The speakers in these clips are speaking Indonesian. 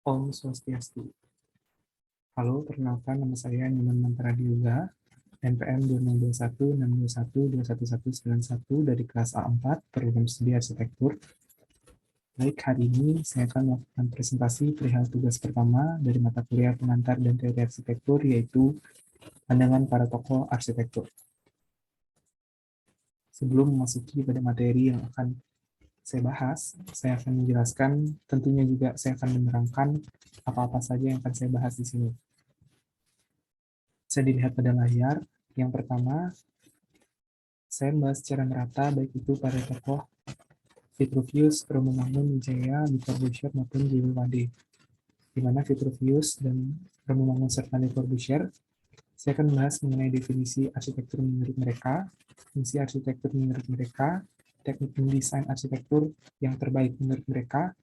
Om Swastiastu. Halo, perkenalkan nama saya Nyoman Mantara Dioga, NPM 202162121191 dari kelas A4, Program Studi Arsitektur. Baik, hari ini saya akan melakukan presentasi perihal tugas pertama dari mata kuliah pengantar dan teori arsitektur, yaitu pandangan para tokoh arsitektur. Sebelum memasuki pada materi yang akan saya bahas, saya akan menjelaskan, tentunya juga saya akan menerangkan apa-apa saja yang akan saya bahas di sini. Bisa dilihat pada layar. Yang pertama, saya membahas secara merata baik itu para tokoh Vitruvius, Romomangun, Wijaya, Le Corbusier, maupun JWD. Di mana Vitruvius dan Romomangun serta Le Corbusier, saya akan membahas mengenai definisi arsitektur menurut mereka, fungsi arsitektur menurut mereka, teknik mendesain arsitektur yang terbaik menurut mereka,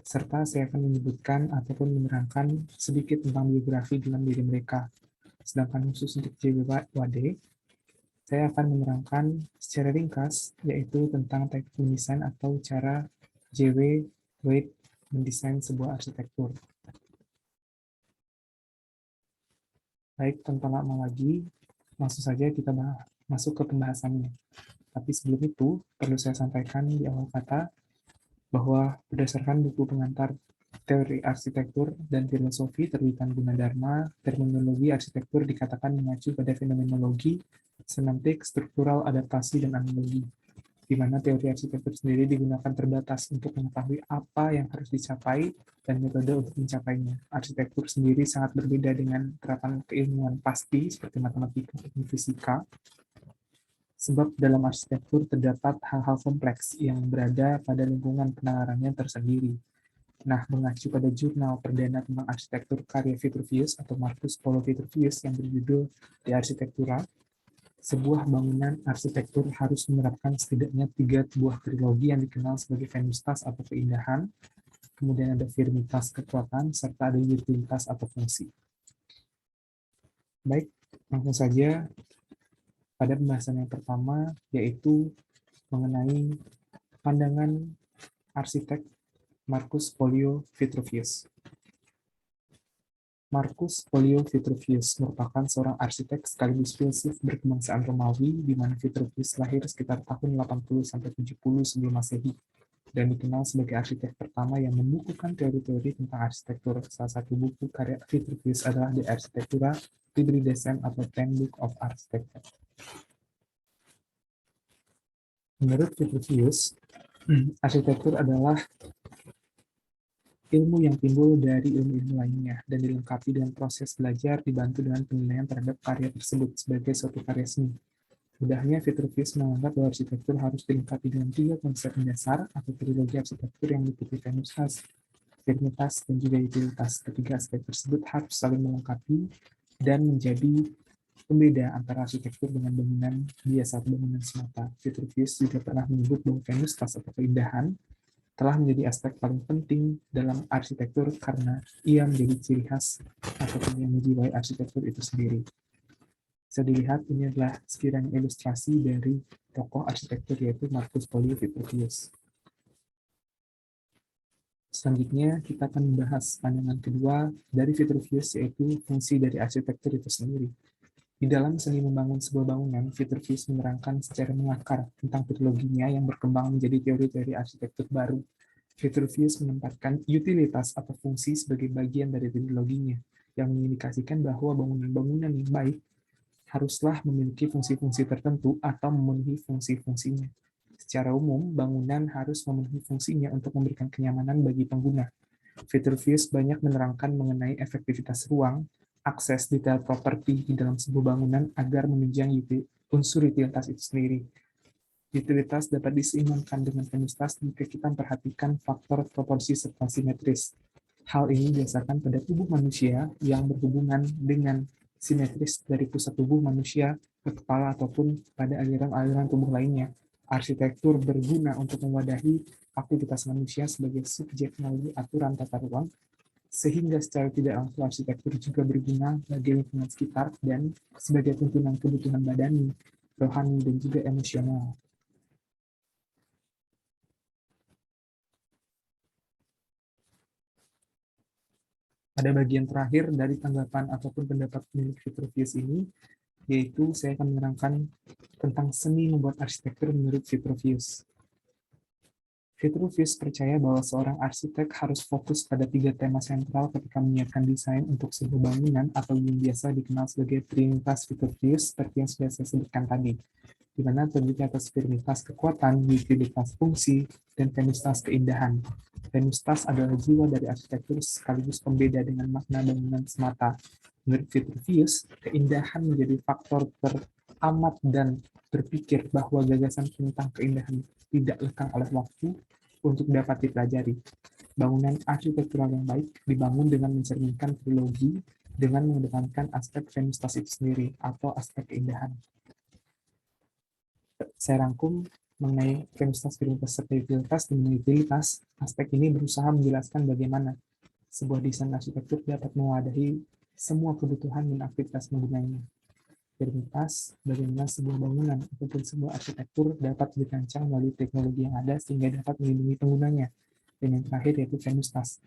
serta saya akan menyebutkan ataupun menerangkan sedikit tentang biografi dalam diri mereka. Sedangkan khusus untuk JWD, saya akan menerangkan secara ringkas, yaitu tentang teknik mendesain atau cara JW Wade mendesain sebuah arsitektur. Baik, tanpa lama lagi, langsung saja kita masuk ke pembahasannya. Tapi sebelum itu, perlu saya sampaikan di awal kata bahwa berdasarkan buku pengantar teori arsitektur dan filosofi terbitan Gunadarma, terminologi arsitektur dikatakan mengacu pada fenomenologi, semantik, struktural, adaptasi, dan analogi, di mana teori arsitektur sendiri digunakan terbatas untuk mengetahui apa yang harus dicapai dan metode untuk mencapainya. Arsitektur sendiri sangat berbeda dengan terapan keilmuan pasti seperti matematika dan fisika, sebab dalam arsitektur terdapat hal-hal kompleks yang berada pada lingkungan penanganannya tersendiri. Nah, mengacu pada jurnal perdana tentang arsitektur karya Vitruvius atau Marcus Polo Vitruvius yang berjudul De Architectura, sebuah bangunan arsitektur harus menerapkan setidaknya 3 buah trilogi yang dikenal sebagai venustas atau keindahan, kemudian ada firmitas kekuatan, serta ada utilitas atau fungsi. Baik, langsung saja pada pembahasan yang pertama, yaitu mengenai pandangan arsitek Marcus Polio Vitruvius. Marcus Polio Vitruvius merupakan seorang arsitek sekaligus filsuf berkebangsaan Romawi, di mana Vitruvius lahir sekitar tahun 80-70 sebelum Masehi, dan dikenal sebagai arsitek pertama yang membukukan teori-teori tentang arsitektur. Salah satu buku karya Vitruvius adalah De Architectura, Libri Design atau Ten Book of Architecture. Menurut Vitruvius, arsitektur adalah ilmu yang timbul dari ilmu-ilmu lainnya dan dilengkapi dengan proses belajar dibantu dengan penilaian terhadap karya tersebut sebagai suatu karya seni. Mudahnya, Vitruvius menganggap bahwa arsitektur harus dilengkapi dengan 3 konsep mendasar atau trilogi arsitektur yang meliputi venustas, firmitas, dan juga utilitas. Ketiga aspek tersebut harus saling melengkapi dan menjadi pembeda antara arsitektur dengan bangunan biasa atau bangunan semata. Vitruvius juga pernah menyebut bahwa venustas atau keindahan telah menjadi aspek paling penting dalam arsitektur karena ia menjadi ciri khas ataupun yang menjiwai arsitektur itu sendiri. Bisa dilihat ini adalah sekiranya ilustrasi dari tokoh arsitektur yaitu Marcus Polio Vitruvius. Selanjutnya kita akan membahas pandangan kedua dari Vitruvius, yaitu fungsi dari arsitektur itu sendiri. Di dalam seni membangun sebuah bangunan, Vitruvius menerangkan secara mengakar tentang triloginya yang berkembang menjadi teori-teori arsitektur baru. Vitruvius menempatkan utilitas atau fungsi sebagai bagian dari triloginya, yang mengindikasikan bahwa bangunan-bangunan yang baik haruslah memiliki fungsi-fungsi tertentu atau memenuhi fungsi-fungsinya. Secara umum, bangunan harus memenuhi fungsinya untuk memberikan kenyamanan bagi pengguna. Vitruvius banyak menerangkan mengenai efektivitas ruang, akses detail properti di dalam sebuah bangunan agar menunjang unsur utilitas itu sendiri. Utilitas dapat diseimbangkan dengan venustas jika kita memperhatikan faktor proporsi serta simetris. Hal ini berdasarkan pada tubuh manusia yang berhubungan dengan simetris dari pusat tubuh manusia ke kepala ataupun pada aliran-aliran tubuh lainnya. Arsitektur berguna untuk mewadahi aktivitas manusia sebagai subjek melalui aturan tata ruang, sehingga secara tidak langsung arsitektur juga berguna bagi lingkungan sekitar dan sebagai tuntunan kebutuhan badani, rohani, dan juga emosional. Pada bagian terakhir dari tanggapan ataupun pendapat milik Vitruvius ini, yaitu saya akan menerangkan tentang seni membuat arsitektur menurut Vitruvius. Vitruvius percaya bahwa seorang arsitek harus fokus pada 3 tema sentral ketika menyiapkan desain untuk sebuah bangunan atau yang biasa dikenal sebagai Trinitas Vitruvius seperti yang sudah saya sebutkan tadi, di mana terdiri atas firmitas kekuatan, utilitas fungsi, dan venustas keindahan. Venustas adalah jiwa dari arsitektur sekaligus pembeda dengan makna bangunan semata. Menurut Vitruvius, keindahan menjadi faktor teramat dan berpikir bahwa gagasan tentang keindahan tidak lekang oleh waktu untuk dapat dipelajari. Bangunan arsitektural yang baik dibangun dengan mencerminkan trilogi dengan mengedepankan aspek venustas itu sendiri atau aspek keindahan. Saya rangkum mengenai venustas, firmitas, serta utilitas. Dengan utilitas, aspek ini berusaha menjelaskan bagaimana sebuah desain arsitektur dapat mewadahi semua kebutuhan dan aktivitas penggunanya. Firmitas, bagaimana sebuah bangunan ataupun sebuah arsitektur dapat dirancang melalui teknologi yang ada sehingga dapat melindungi penggunanya. Dan yang terakhir yaitu venustas,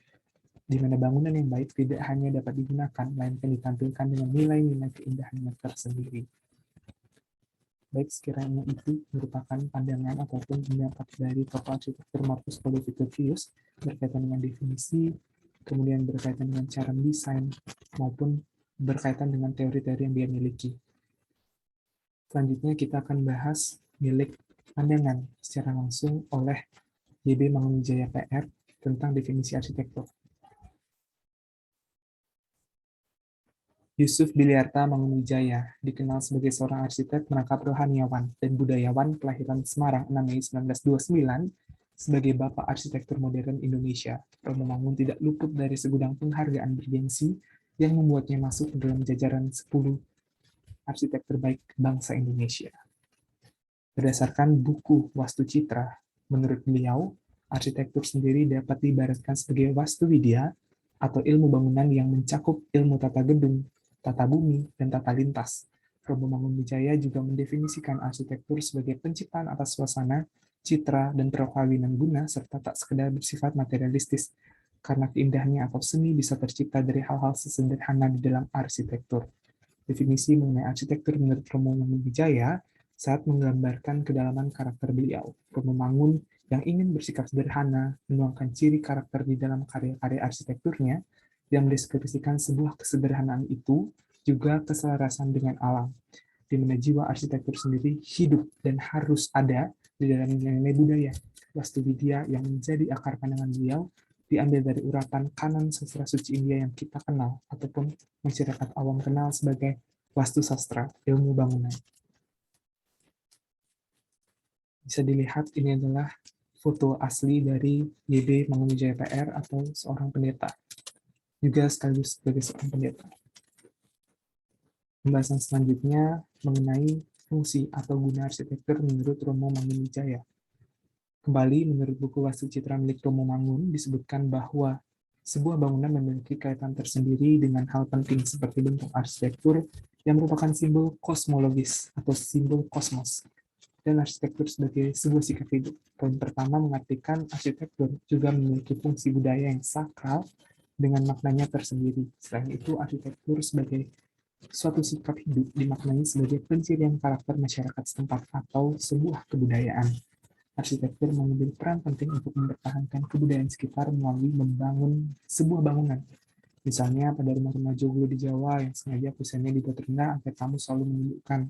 di mana bangunan yang baik tidak hanya dapat digunakan, melainkan ditampilkan dengan nilai-nilai keindahannya tersendiri. Baik, sekiranya itu merupakan pandangan ataupun pendapat dari tokoh arsitektur Marcus Tullius Vitruvius berkaitan dengan definisi, kemudian berkaitan dengan cara mendesain, maupun berkaitan dengan teori-teori yang dia miliki. Selanjutnya kita akan bahas milik pandangan secara langsung oleh YB Mangunwijaya PR tentang definisi arsitektur. Yusuf Biliarta Mangunwijaya dikenal sebagai seorang arsitek, merangkap rohaniawan, dan budayawan kelahiran Semarang 6 Mei 1929 sebagai Bapak Arsitektur Modern Indonesia. Romo Mangun tidak luput dari segudang penghargaan bergengsi yang membuatnya masuk dalam jajaran 10 arsitek terbaik bangsa Indonesia. Berdasarkan buku Wastu Citra, menurut beliau, arsitektur sendiri dapat diibaratkan sebagai wastuwidya atau ilmu bangunan yang mencakup ilmu tata gedung, tata bumi, dan tata lintas. Romo Mangunwijaya juga mendefinisikan arsitektur sebagai penciptaan atas suasana, citra, dan perkawinan guna, serta tak sekedar bersifat materialistis, karena keindahannya atau seni bisa tercipta dari hal-hal sesederhana di dalam arsitektur. Definisi mengenai arsitektur menurut Romo Mangunwijaya saat menggambarkan kedalaman karakter beliau. Romo Mangun yang ingin bersikap sederhana, menuangkan ciri karakter di dalam karya-karya arsitekturnya, yang mendeskripsikan sebuah kesederhanaan itu juga keselarasan dengan alam, di mana jiwa arsitektur sendiri hidup dan harus ada di dalam nilai budaya. Wastuwidya yang menjadi akar pandangan beliau diambil dari urapan kanon sastra suci India yang kita kenal, ataupun masyarakat awam kenal sebagai wastu sastra, ilmu bangunan. Bisa dilihat ini adalah foto asli dari YB Mangunwijaya PR atau seorang pendeta, juga sekaligus sebagai seorang pendeta. Pembahasan selanjutnya mengenai fungsi atau guna arsitektur menurut Romo Mangunwijaya. Kembali, menurut buku Wastu Citra milik Romo Mangun, disebutkan bahwa sebuah bangunan memiliki kaitan tersendiri dengan hal penting seperti bentuk arsitektur yang merupakan simbol kosmologis atau simbol kosmos, dan arsitektur sebagai sebuah sikap hidup. Poin pertama mengartikan arsitektur juga memiliki fungsi budaya yang sakral dengan maknanya tersendiri. Selain itu, arsitektur sebagai suatu sikap hidup dimaknai sebagai pencirian karakter masyarakat setempat atau sebuah kebudayaan. Arsitektur mengambil peran penting untuk mempertahankan kebudayaan sekitar melalui membangun sebuah bangunan. Misalnya pada rumah-rumah joglo di Jawa yang sengaja kusennya dibuat rendah agar tamu selalu menundukkan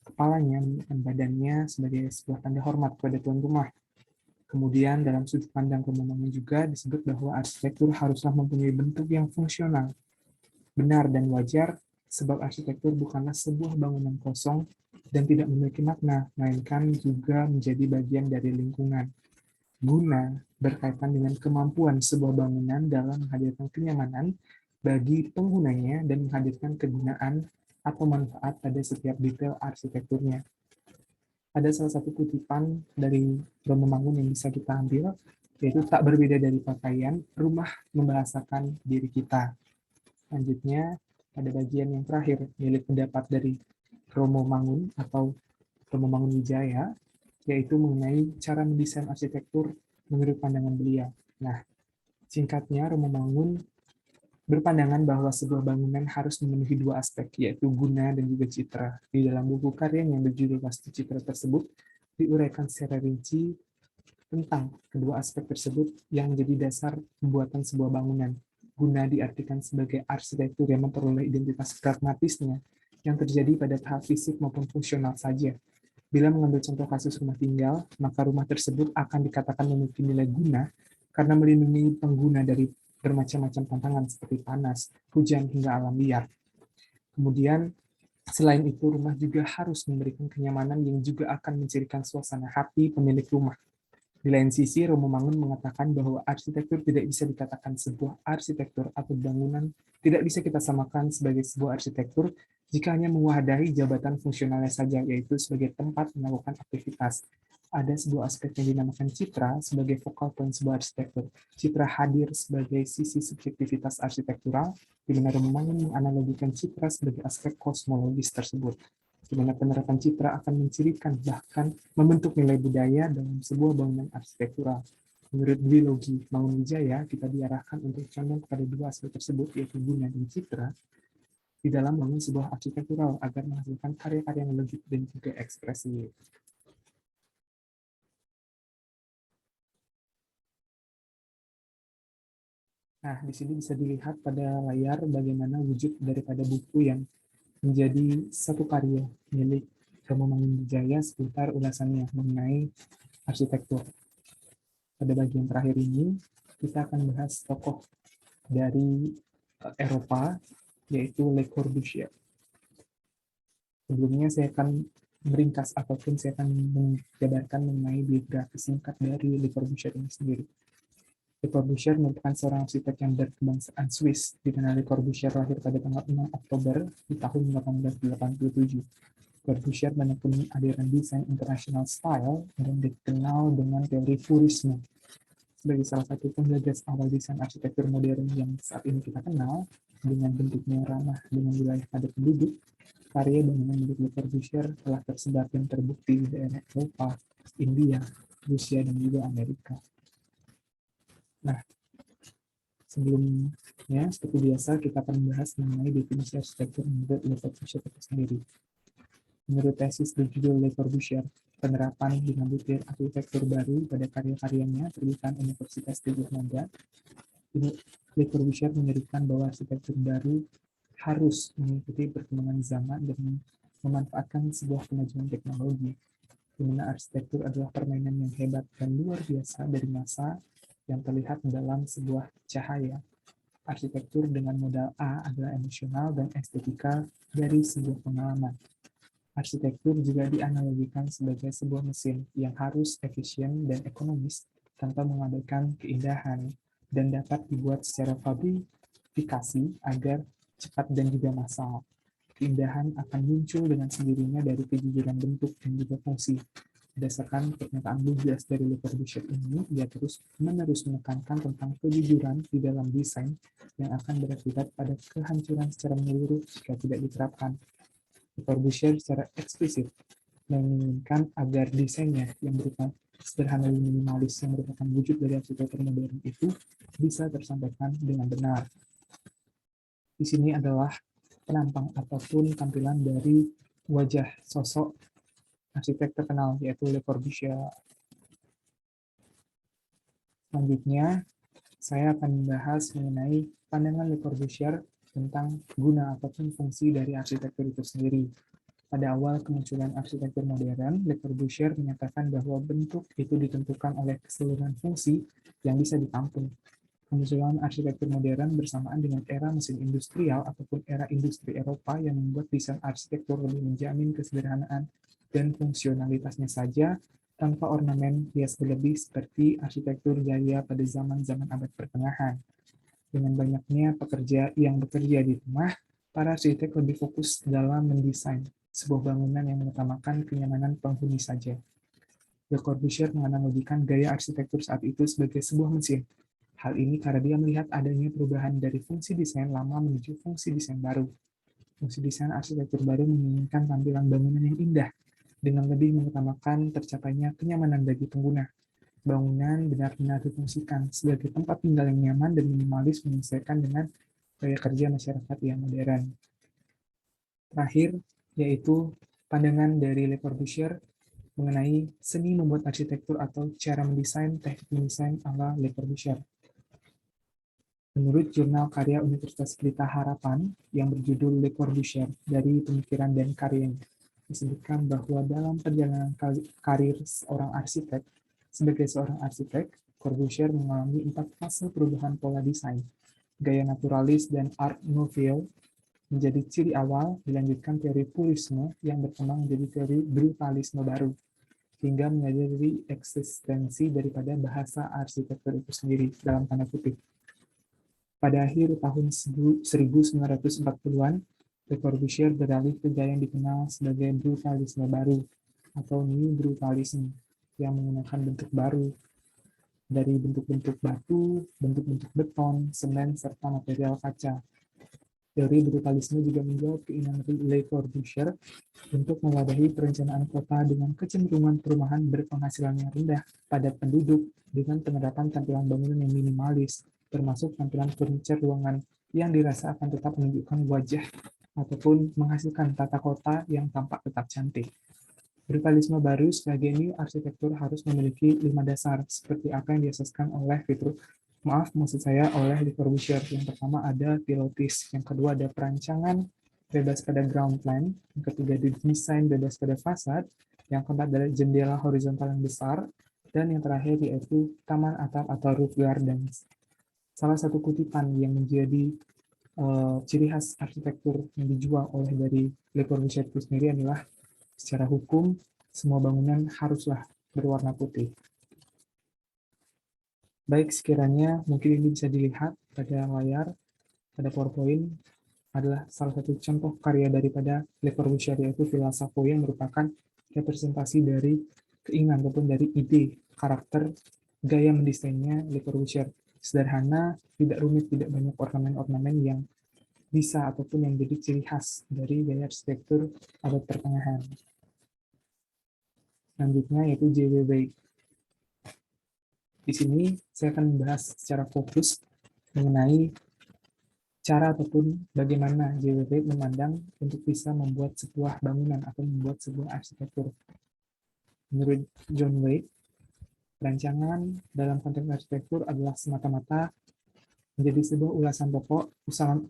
kepalanya, menundukkan badannya sebagai sebuah tanda hormat kepada tuan rumah. Kemudian dalam sudut pandang Romo Mangun juga disebut bahwa arsitektur haruslah mempunyai bentuk yang fungsional, benar dan wajar, sebab arsitektur bukanlah sebuah bangunan kosong dan tidak memiliki makna, melainkan juga menjadi bagian dari lingkungan. Guna berkaitan dengan kemampuan sebuah bangunan dalam menghadirkan kenyamanan bagi penggunanya dan menghadirkan kegunaan atau manfaat pada setiap detail arsitekturnya. Ada salah satu kutipan dari Romo Mangun yang bisa kita ambil, yaitu tak berbeda dari pakaian, rumah membahasakan diri kita. Selanjutnya, pada bagian yang terakhir, milik pendapat dari Romo Mangun atau Romo Mangunwijaya, yaitu mengenai cara mendesain arsitektur menurut pandangan beliau. Nah, singkatnya, Romo Mangun berpandangan bahwa sebuah bangunan harus memenuhi dua aspek, yaitu guna dan juga citra. Di dalam buku karya yang berjudul Wastu Citra tersebut, diuraikan secara rinci tentang kedua aspek tersebut yang menjadi dasar pembuatan sebuah bangunan. Guna diartikan sebagai arsitektur yang memperoleh identitas pragmatisnya yang terjadi pada tahap fisik maupun fungsional saja. Bila mengambil contoh kasus rumah tinggal, maka rumah tersebut akan dikatakan memiliki nilai guna karena melindungi pengguna dari bermacam-macam tantangan seperti panas, hujan, hingga alam liar. Kemudian, selain itu, rumah juga harus memberikan kenyamanan yang juga akan mencirikan suasana hati pemilik rumah. Di lain sisi, Romo Mangun mengatakan bahwa arsitektur tidak bisa dikatakan sebuah arsitektur atau bangunan tidak bisa kita samakan sebagai sebuah arsitektur jika hanya mewadahi jabatan fungsionalnya saja, yaitu sebagai tempat melakukan aktivitas. Ada sebuah aspek yang dinamakan citra sebagai focal point sebuah arsitektur. Citra hadir sebagai sisi subjektivitas arsitektural, di mana Romo Mangun menganalogikan citra sebagai aspek kosmologis tersebut, di mana penerapan citra akan mencirikan bahkan membentuk nilai budaya dalam sebuah bangunan arsitektural. Menurut Dwi Logi Mangunwijaya, kita diarahkan untuk condong pada dua aspek tersebut, yaitu guna dan citra, di dalam bangun sebuah arsitektural agar menghasilkan karya-karya yang logik dan juga ekspresif. Nah, di sini bisa dilihat pada layar bagaimana wujud daripada buku yang menjadi satu karya milik Romo Mangunwijaya seputar ulasannya mengenai arsitektur. Pada bagian terakhir ini, kita akan bahas tokoh dari Eropa, yaitu Le Corbusier. Sebelumnya saya akan meringkas ataupun saya akan menjabarkan mengenai biografi singkat dari Le Corbusier ini sendiri. Le Corbusier merupakan seorang arsitek yang berkebangsaan Swiss, di mana Le Corbusier lahir pada tanggal 6 Oktober di tahun 1887. Corbusier menekuni aliran desain international style dan dikenal dengan teori Futurisme sebagai salah satu penggagas awal desain arsitektur modern yang saat ini kita kenal, dengan bentuknya ramah dengan wilayah padat penduduk. Karya bangunan milik Le Corbusier telah tersebar dan terbukti di daerah Eropa, India, Rusia, dan juga Amerika. Nah, sebelumnya, seperti biasa, kita akan membahas mengenai definisi arsitektur menurut Le Corbusier itu sendiri. Menurut tesis berjudul Le Corbusier, penerapan dengan butir arsitektur baru pada karya-karyanya terbitan Universitas Gajah Mada, Le Corbusier menyebutkan bahwa arsitektur baru harus mengikuti perkembangan zaman dan memanfaatkan sebuah kemajuan teknologi, di mana arsitektur adalah permainan yang hebat dan luar biasa dari masa yang terlihat dalam sebuah cahaya. Arsitektur dengan modal A adalah emosional dan estetika dari sebuah pengalaman. Arsitektur juga dianalogikan sebagai sebuah mesin yang harus efisien dan ekonomis tanpa mengabaikan keindahan dan dapat dibuat secara fabrifikasi agar cepat dan juga massal. Keindahan akan muncul dengan sendirinya dari kejujuran bentuk dan juga fungsi. Berdasarkan pernyataan lugas dari Le Corbusier ini, ia terus-menerus menekankan tentang kejujuran di dalam desain yang akan berakibat pada kehancuran secara menyeluruh jika tidak diterapkan. Le Corbusier secara eksplisit menginginkan agar desainnya yang berupa sederhana dan minimalis yang merupakan wujud dari arsitektur modern itu bisa tersampaikan dengan benar. Di sini adalah penampang ataupun tampilan dari wajah sosok arsitek terkenal, yaitu Le Corbusier. Selanjutnya, saya akan membahas mengenai pandangan Le Corbusier tentang guna ataupun fungsi dari arsitektur itu sendiri. Pada awal kemunculan arsitektur modern, Le Corbusier menyatakan bahwa bentuk itu ditentukan oleh keseluruhan fungsi yang bisa ditampung. Kemunculan arsitektur modern bersamaan dengan era mesin industrial ataupun era industri Eropa yang membuat desain arsitektur lebih menjamin kesederhanaan dan fungsionalitasnya saja tanpa ornamen hias berlebih seperti arsitektur gaya pada zaman-zaman abad pertengahan. Dengan banyaknya pekerja yang bekerja di rumah, para arsitek lebih fokus dalam mendesain sebuah bangunan yang mengutamakan kenyamanan penghuni saja. Le Corbusier menganalogikan gaya arsitektur saat itu sebagai sebuah mesin. Hal ini karena dia melihat adanya perubahan dari fungsi desain lama menuju fungsi desain baru. Fungsi desain arsitektur baru menginginkan tampilan bangunan yang indah, dengan lebih mengutamakan tercapainya kenyamanan bagi pengguna. Bangunan benar-benar difungsikan sebagai tempat tinggal yang nyaman dan minimalis menyesuaikan dengan gaya kerja masyarakat yang modern. Terakhir, yaitu pandangan dari Le Corbusier mengenai seni membuat arsitektur atau cara mendesain, teknik mendesain ala Le Corbusier. Menurut jurnal karya Universitas Pelita Harapan yang berjudul Le Corbusier dari Pemikiran dan Karyanya, disebutkan bahwa dalam perjalanan karir seorang arsitek, sebagai seorang arsitek, Corbusier mengalami 4 fase perubahan pola desain. Gaya naturalis dan Art Nouveau menjadi ciri awal, dilanjutkan teori purisme yang berkembang menjadi teori brutalisme baru, hingga menyadari eksistensi daripada bahasa arsitektur itu sendiri dalam tanda kutip. Pada akhir tahun 1940-an, Le Corbusier beralih ke gaya yang dikenal sebagai brutalisme baru atau New Brutalism yang menggunakan bentuk baru dari bentuk-bentuk batu, bentuk-bentuk beton, semen, serta material kaca. Teori brutalisme juga menjawab keinginan Le Corbusier untuk mewadahi perencanaan kota dengan kecenderungan perumahan berpenghasilan yang rendah pada penduduk dengan penerapan tampilan bangunan yang minimalis, termasuk tampilan furniture ruangan yang dirasa akan tetap menunjukkan wajah ataupun menghasilkan tata kota yang tampak tetap cantik. Brutalisme baru sebagai new arsitektur harus memiliki 5 dasar, seperti apa yang diasaskan oleh maksud saya oleh Le Corbusier. Yang pertama ada pilotis, yang kedua ada perancangan bebas pada ground plan, yang ketiga ada desain bebas pada fasad, yang keempat adalah jendela horizontal yang besar, dan yang terakhir yaitu taman atap atau roof gardens. Salah satu kutipan yang menjadi ciri khas arsitektur yang dijual oleh dari Le Corbusier itu sendiri adalah secara hukum semua bangunan haruslah berwarna putih. Baik, sekiranya mungkin ini bisa dilihat pada layar, pada PowerPoint, adalah salah satu contoh karya daripada Le Corbusier, yaitu Villa Savoye, yang merupakan representasi dari keinginan ataupun dari ide, karakter, gaya mendesainnya Le Corbusier. Sederhana, tidak rumit, tidak banyak ornamen-ornamen yang bisa ataupun yang jadi ciri khas dari gaya arsitektur abad pertengahan. Selanjutnya yaitu JW. Di sini saya akan membahas secara fokus mengenai cara ataupun bagaimana JW memandang untuk bisa membuat sebuah bangunan atau membuat sebuah arsitektur. Menurut John Wade, perancangan dalam konteks arsitektur adalah semata-mata menjadi sebuah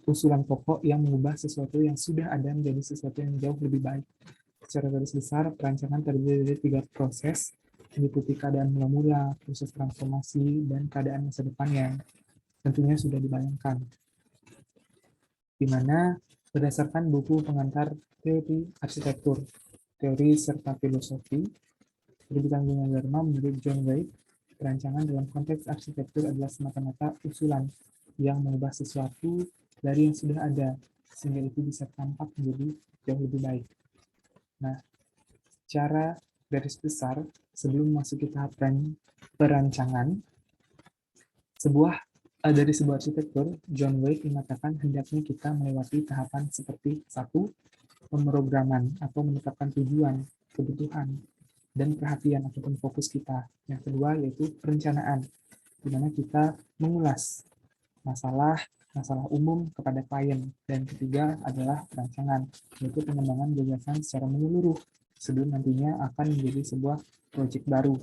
usulan pokok yang mengubah sesuatu yang sudah ada menjadi sesuatu yang jauh lebih baik. Secara garis besar, perancangan terdiri dari 3 proses, meliputi keadaan mula-mula, proses transformasi, dan keadaan masa depan yang tentunya sudah dibayangkan. Di mana berdasarkan buku pengantar teori arsitektur, teori serta filosofi, terbitan Gunadarma menurut John Wade, perancangan dalam konteks arsitektur adalah semata-mata usulan yang mengubah sesuatu dari yang sudah ada, sehingga itu bisa tampak menjadi jauh lebih baik. Nah, cara garis besar sebelum masuk ke tahap perancangan dari sebuah arsitektur, John Wade mengatakan hendaknya kita melewati tahapan seperti 1. Pemrograman atau menetapkan tujuan, kebutuhan, dan perhatian ataupun fokus kita. Yang kedua yaitu perencanaan, di mana kita mengulas masalah umum kepada klien. Dan ketiga adalah perancangan, yaitu pengembangan gagasan secara menyeluruh sebelum nantinya akan menjadi sebuah proyek baru.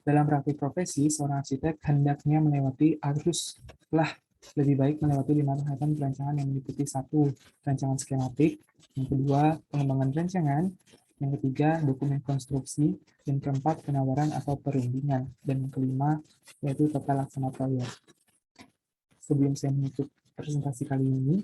Dalam praktik profesi, seorang arsitek hendaknya haruslah lebih baik melewati 5 tahapan perancangan yang meliputi 1. Perancangan skematik, yang kedua pengembangan rancangan, yang ketiga dokumen konstruksi, yang keempat penawaran atau perundingan, dan yang kelima yaitu tata laksana proyek. Sebelum saya menutup presentasi kali ini,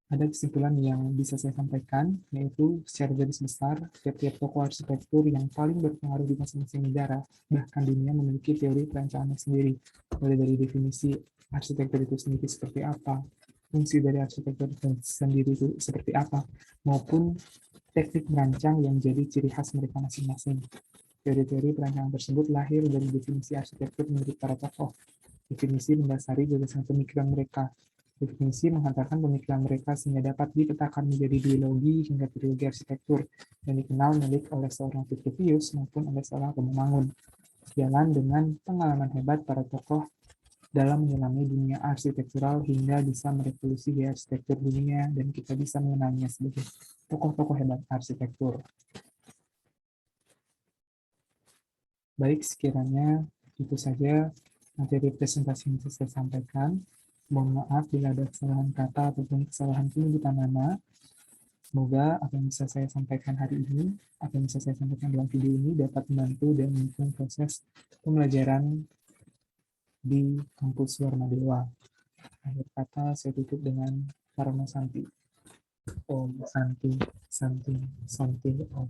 ada kesimpulan yang bisa saya sampaikan, yaitu secara garis besar, tiap-tiap tokoh arsitektur yang paling berpengaruh di masing-masing negara, bahkan dunia, memiliki teori perancangan sendiri, mulai dari definisi arsitektur itu sendiri seperti apa, fungsi dari arsitektur sendiri itu seperti apa, maupun teknik merancang yang jadi ciri khas mereka masing-masing. Teori-teori perancangan tersebut lahir dari definisi arsitektur menurut para tokoh. Definisi mendasari gagasan pemikiran mereka. Definisi menghantarkan pemikiran mereka sehingga dapat dipetakan menjadi biologi hingga trilogi arsitektur yang dikenal milik oleh seorang Vitruvius maupun oleh seorang pembangun. sejalan dengan pengalaman hebat para tokoh dalam menyelami dunia arsitektural hingga bisa merevolusi gaya arsitektur dunia dan kita bisa mengenalnya sebagai tokoh-tokoh hebat arsitektur. Baik, sekiranya itu saja materi presentasi yang saya sampaikan. Mohon maaf bila ada kesalahan kata ataupun kesalahan penyebutan nama. Semoga apa yang bisa saya sampaikan hari ini, apa yang bisa saya sampaikan dalam video ini dapat membantu dan mendukung proses pembelajaran di kampus Warmadewa. Akhir kata saya tutup dengan Parama Santi. Om Santi, Santi, Santi, Om.